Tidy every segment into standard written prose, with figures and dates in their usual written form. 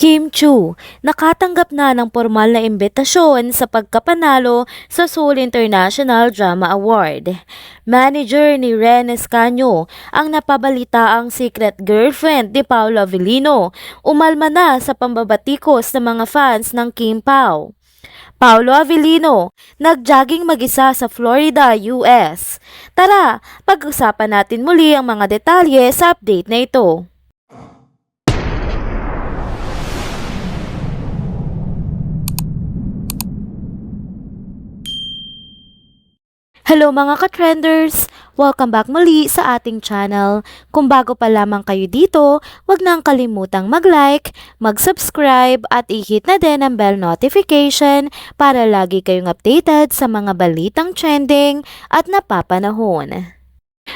Kim Chu, nakatanggap na ng formal na imbitasyon sa pagkapanalo sa Seoul International Drama Award. Manager ni Ren Escanio ang napabalitaang secret girlfriend ni Paolo Avellino, umalma na sa pambabatikos ng mga fans ng Kim Pao. Paolo Avellino, nag-jogging mag-isa sa Florida, US. Tara, pag-usapan natin muli ang mga detalye sa update na ito. Hello mga ka-trenders! Welcome back muli sa ating channel. Kung bago pa lamang kayo dito, huwag nang kalimutang mag-like, mag-subscribe at i-hit na din ang bell notification para lagi kayong updated sa mga balitang trending at napapanahon.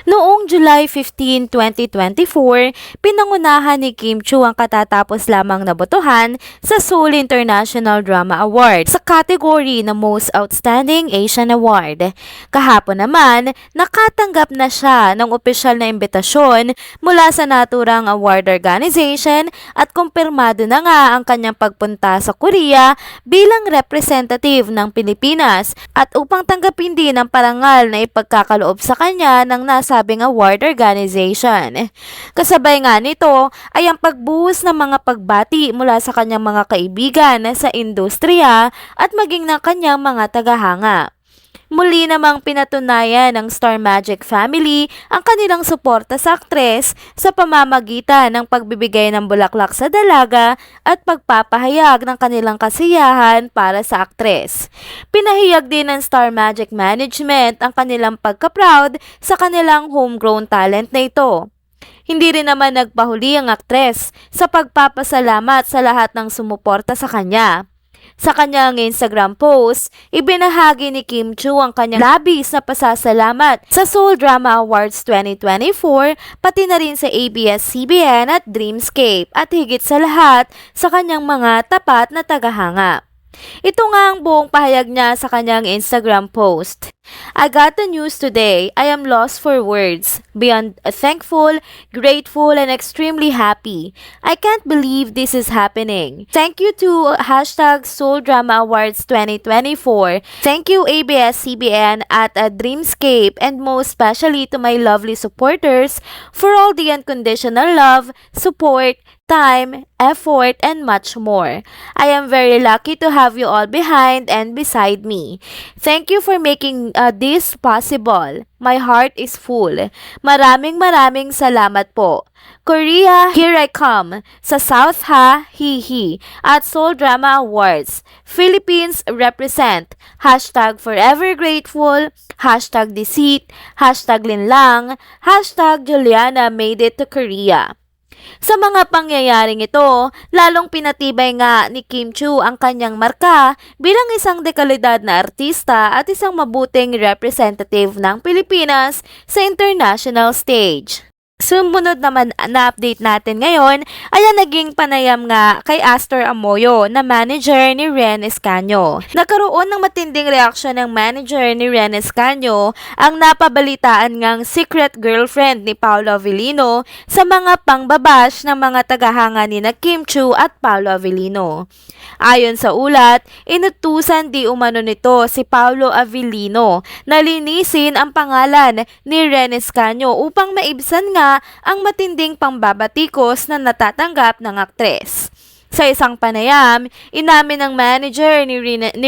Noong July 15, 2024, pinangunahan ni Kim Chu ang katatapos lamang na botohan sa Seoul International Drama Award sa category na Most Outstanding Asian Award. Kahapon naman, nakatanggap na siya ng opisyal na imbitasyon mula sa naturang award organization at kumpirmado na nga ang kanyang pagpunta sa Korea bilang representative ng Pilipinas at upang tanggapin din ang parangal na ipagkakaloob sa kanya ng nasabing award organization. Kasabay nga nito ay ang pagbuhos ng mga pagbati mula sa kanyang mga kaibigan sa industriya at maging ng kanyang mga tagahanga. Muli namang pinatunayan ng Star Magic family ang kanilang suporta sa aktres sa pamamagitan ng pagbibigay ng bulaklak sa dalaga at pagpapahayag ng kanilang kasiyahan para sa aktres. Pinahayag din ng Star Magic Management ang kanilang pagka-proud sa kanilang homegrown talent na ito. Hindi rin naman nagpahuli ang aktres sa pagpapasalamat sa lahat ng sumuporta sa kanya. Sa kanyang Instagram post, ibinahagi ni Kim Chu ang kanyang labis na pasasalamat sa Seoul Drama Awards 2024, pati na rin sa ABS-CBN at Dreamscape at higit sa lahat sa kanyang mga tapat na tagahanga. Ito nga ang buong pahayag niya sa kanyang Instagram post. I got the news today. I am lost for words. Beyond thankful, grateful, and extremely happy. I can't believe this is happening. Thank you to #Seoul Drama Awards 2024. Thank you ABS-CBN at Dreamscape, and most especially to my lovely supporters for all the unconditional love, support, time, effort, and much more. I am very lucky to have you all behind and beside me. Thank you for making this possible. My heart is full. Maraming salamat po. Korea, here I come. Sa South Ha, Hihi, at Seoul Drama Awards. Philippines represent. #forever grateful, #deceit, #linlang, #Juliana made it to Korea. Sa mga pangyayaring ito, lalong pinatibay nga ni Kim Chu ang kanyang marka bilang isang dekalidad na artista at isang mabuting representative ng Pilipinas sa international stage. Sumunod naman na update natin ngayon ay ang naging panayam nga kay Astor Amoyo na manager ni Ren Escanio. Nagkaroon ng matinding reaksyon ng manager ni Ren Escanio ang napabalitaan ngang secret girlfriend ni Paolo Avellino sa mga pangbabash ng mga tagahanga ni na Kim Chu at Paolo Avellino. Ayon sa ulat, inutusan di umano nito si Paolo Avellino na linisin ang pangalan ni Ren Escanio upang maibsan nga ang matinding pambabatikos na natatanggap ng aktres. Sa isang panayam, inamin ng manager ni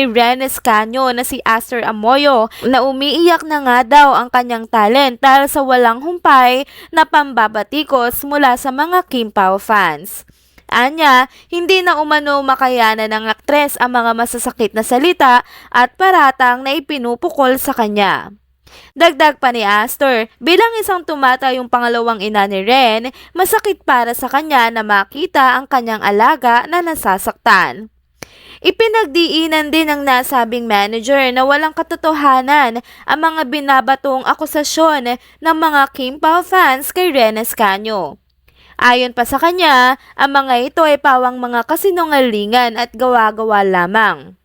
Ren Escanio na si Astor Amoyo na umiiyak na nga daw ang kanyang talent dahil sa walang humpay na pambabatikos mula sa mga Kim Pao fans. Anya, hindi na umano makayanan ng aktres ang mga masasakit na salita at paratang na ipinupukol sa kanya. Dagdag pa ni Astor, bilang isang tumatayong pangalawang ina ni Ren, masakit para sa kanya na makita ang kanyang alaga na nasasaktan. Ipinagdiinan din ng nasabing manager na walang katotohanan ang mga binabatong akusasyon ng mga Kim Pao fans kay Ren Escanio. Ayon pa sa kanya, ang mga ito ay pawang mga kasinungalingan at gawa-gawa lamang.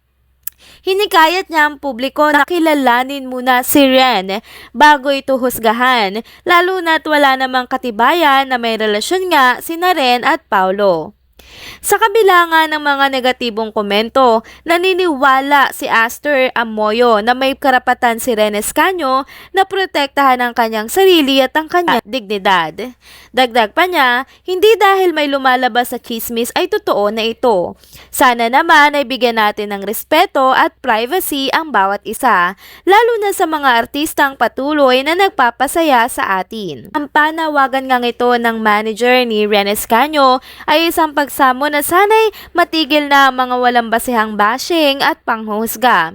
Hinikayat niya ang publiko na kilalanin muna si Ren bago ito husgahan, lalo na't wala namang katibayan na may relasyon nga sina Ren at Paolo. Sa kabila nga ng mga negatibong komento, naniniwala si Aster Amoyo na may karapatan si Ren Escanio na protektahan ang kanyang sarili at ang kanyang dignidad. Dagdag pa niya, hindi dahil may lumalabas sa chismis ay totoo na ito. Sana naman ay bigyan natin ng respeto at privacy ang bawat isa, lalo na sa mga artistang patuloy na nagpapasaya sa atin. Ang panawagan ngang ito ng manager ni Ren Escanio ay isang pagsamo na sana'y matigil na ang mga walang basehang bashing at panghuhusga.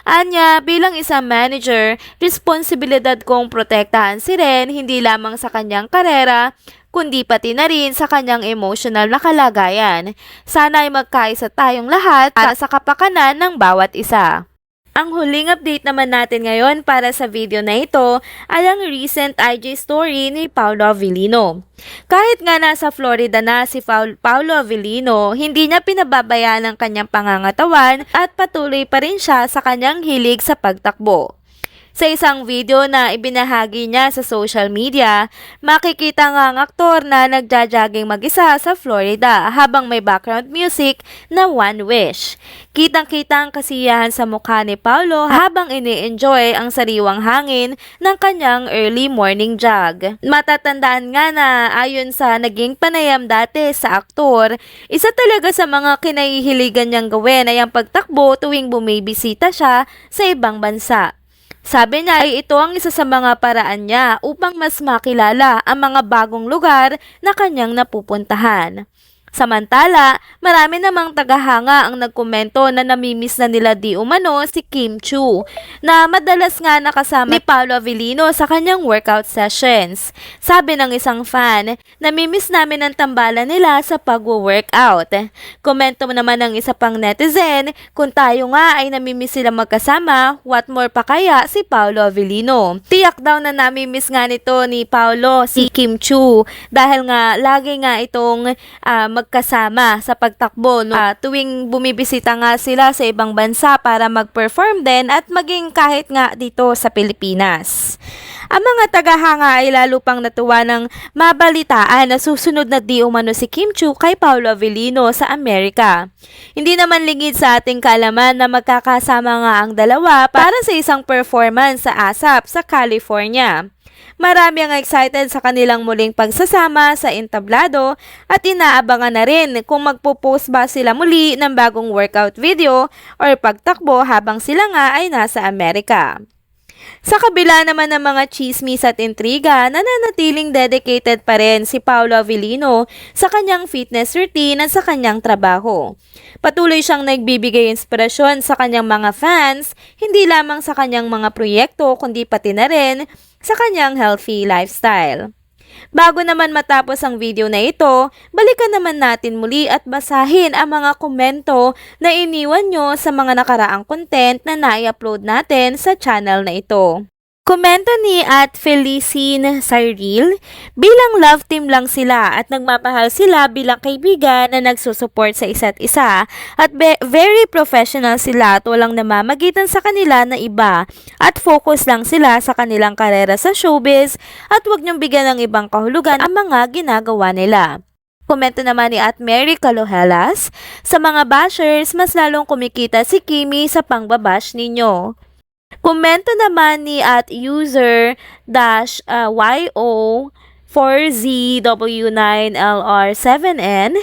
Anya, bilang isang manager, responsibilidad kong protektahan si Ren hindi lamang sa kanyang karera, kundi pati na rin sa kanyang emotional na kalagayan. Sana ay magkaisa tayong lahat para sa kapakanan ng bawat isa. Ang huling update naman natin ngayon para sa video na ito ay ang recent IG story ni Paolo Avellino. Kahit nga nasa Florida na si Paolo Avellino, hindi niya pinababayaan ang kanyang pangangatawan at patuloy pa rin siya sa kanyang hilig sa pagtakbo. Sa isang video na ibinahagi niya sa social media, makikita nga ang aktor na nagja-jogging mag-isa sa Florida habang may background music na One Wish. Kitang-kita ang kasiyahan sa mukha ni Paolo habang ini-enjoy ang sariwang hangin ng kanyang early morning jog. Matatandaan nga na ayon sa naging panayam dati sa aktor, isa talaga sa mga kinahihiligan niyang gawin ay ang pagtakbo tuwing bumibisita siya sa ibang bansa. Sabi niya ay ito ang isa sa mga paraan niya upang mas makilala ang mga bagong lugar na kanyang napupuntahan. Samantala, marami namang tagahanga ang nagkomento na namimiss na nila di umano si Kim Chiu, na madalas nga nakasama ni Paolo Avellino sa kanyang workout sessions. Sabi ng isang fan, namimiss namin ang tambalan nila sa pag-workout. Komento naman ng isa pang netizen, kung tayo nga ay namimiss sila magkasama, what more pa kaya si Paolo Avellino? Tiyak daw na namimiss nga nito ni Paolo si Kim Chiu dahil nga lagi nga itong magkasama sa pagtakbo tuwing bumibisita nga sila sa ibang bansa para mag-perform din at maging kahit nga dito sa Pilipinas. Ang mga tagahanga ay lalo pang natuwa ng mabalitaan na susunod na di umano si Kim Chiu kay Paolo Avellino sa Amerika. Hindi naman lingid sa ating kaalaman na magkakasama nga ang dalawa para sa isang performance sa ASAP sa California. Marami ang excited sa kanilang muling pagsasama sa entablado at inaabangan na rin kung magpo-post ba sila muli ng bagong workout video or pagtakbo habang sila nga ay nasa Amerika. Sa kabila naman ng mga chismis at intriga, nananatiling dedicated pa rin si Paolo Avellino sa kanyang fitness routine at sa kanyang trabaho. Patuloy siyang nagbibigay inspirasyon sa kanyang mga fans, hindi lamang sa kanyang mga proyekto kundi pati na rin sa kanyang healthy lifestyle. Bago naman matapos ang video na ito, balikan naman natin muli at basahin ang mga komento na iniwan nyo sa mga nakaraang content na nai-upload natin sa channel na ito. Komento ni Felicine Cyril, bilang love team lang sila at nagmamahal sila bilang kaibigan na nagsusupport sa isa't isa at very professional sila at walang namamagitan sa kanila na iba at focus lang sila sa kanilang karera sa showbiz at huwag niyong bigyan ng ibang kahulugan ang mga ginagawa nila. Komento naman ni Mary Calohelas, sa mga bashers mas lalong kumikita si Kimi sa pangbabash ninyo. Komento naman ni user-yo4ZW9LR7N,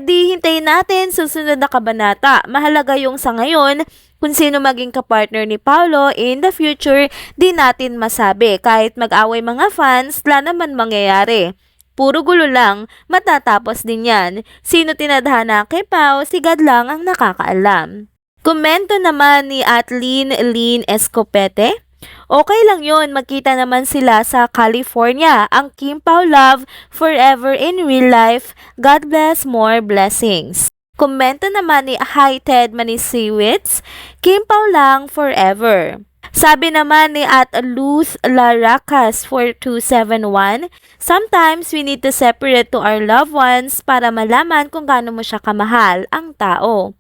di hintayin natin susunod na kabanata. Mahalaga yung sa ngayon, kung sino maging kapartner ni Paolo in the future, di natin masabi. Kahit mag-away mga fans, wala naman mangyayari. Puro gulo lang, matatapos din yan. Sino tinadhana kay Pao, si God lang ang nakakaalam. Komento naman ni Lynn Escopete, okay lang yun, magkita naman sila sa California. Ang Kim Pao love, forever in real life. God bless, more blessings. Komento naman ni Ted Manisiwitz, Kim Pao lang, forever. Sabi naman ni Luz Laracas 4271, sometimes we need to separate to our loved ones para malaman kung gaano mo siya kamahal ang tao.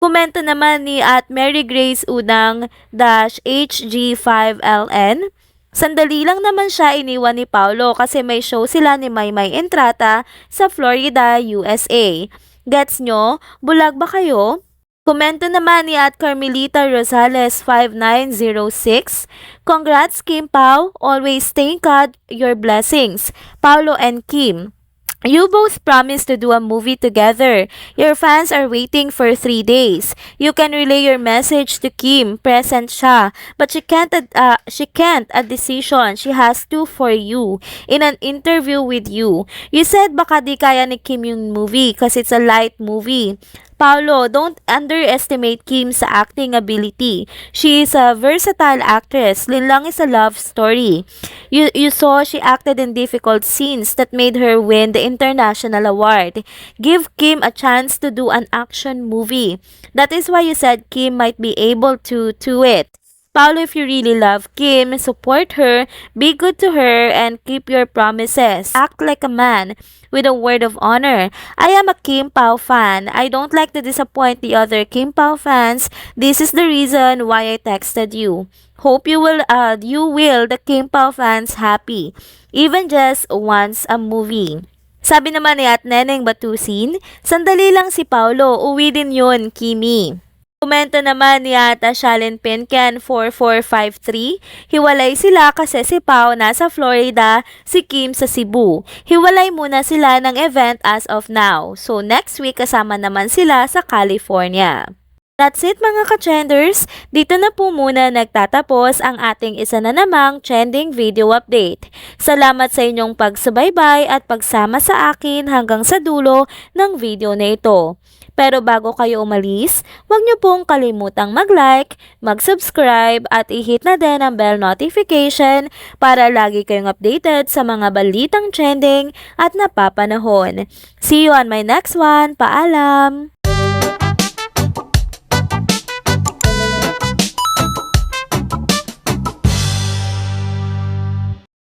Komento naman ni Mary Grace Udang-HG5LN, sandali lang naman siya iniwan ni Paolo kasi may show sila ni Maymay Entrata sa Florida, USA. Gets nyo? Bulag ba kayo? Komento naman ni at Carmelita Rosales 5906. Congrats Kim Pao, always thank God your blessings. Paulo and Kim. You both promised to do a movie together. Your fans are waiting for 3 days. You can relay your message to Kim. Present siya. But she can't a decision. She has to for you. In an interview with you. You said baka di kaya ni Kim yung movie kasi it's a light movie. Paulo, don't underestimate Kim sa acting ability. She is a versatile actress. Linlang is a love story. You saw she acted in difficult scenes that made her win the international award. Give Kim a chance to do an action movie. That is why you said Kim might be able to do it. Paulo, if you really love Kim, support her, be good to her, and keep your promises. Act like a man with a word of honor. I am a Kim Pao fan. I don't like to disappoint the other Kim Pao fans. This is the reason why I texted you. Hope you will the Kim Pao fans happy. Even just once a movie. Sabi naman ni at Neneng Batusin, sandali lang si Paulo, uwi din yun, Kimi. Komento naman ni ata Shalin Pincan 4453, hiwalay sila kasi si Pao nasa Florida, si Kim sa Cebu. Hiwalay muna sila ng event as of now. So next week kasama naman sila sa California. That's it mga ka-trenders, dito na po muna nagtatapos ang ating isa na namang trending video update. Salamat sa inyong pagsubaybay at pagsama sa akin hanggang sa dulo ng video na ito. Pero bago kayo umalis, huwag niyo pong kalimutang mag-like, mag-subscribe at i-hit na din ang bell notification para lagi kayong updated sa mga balitang trending at napapanahon. See you on my next one. Paalam!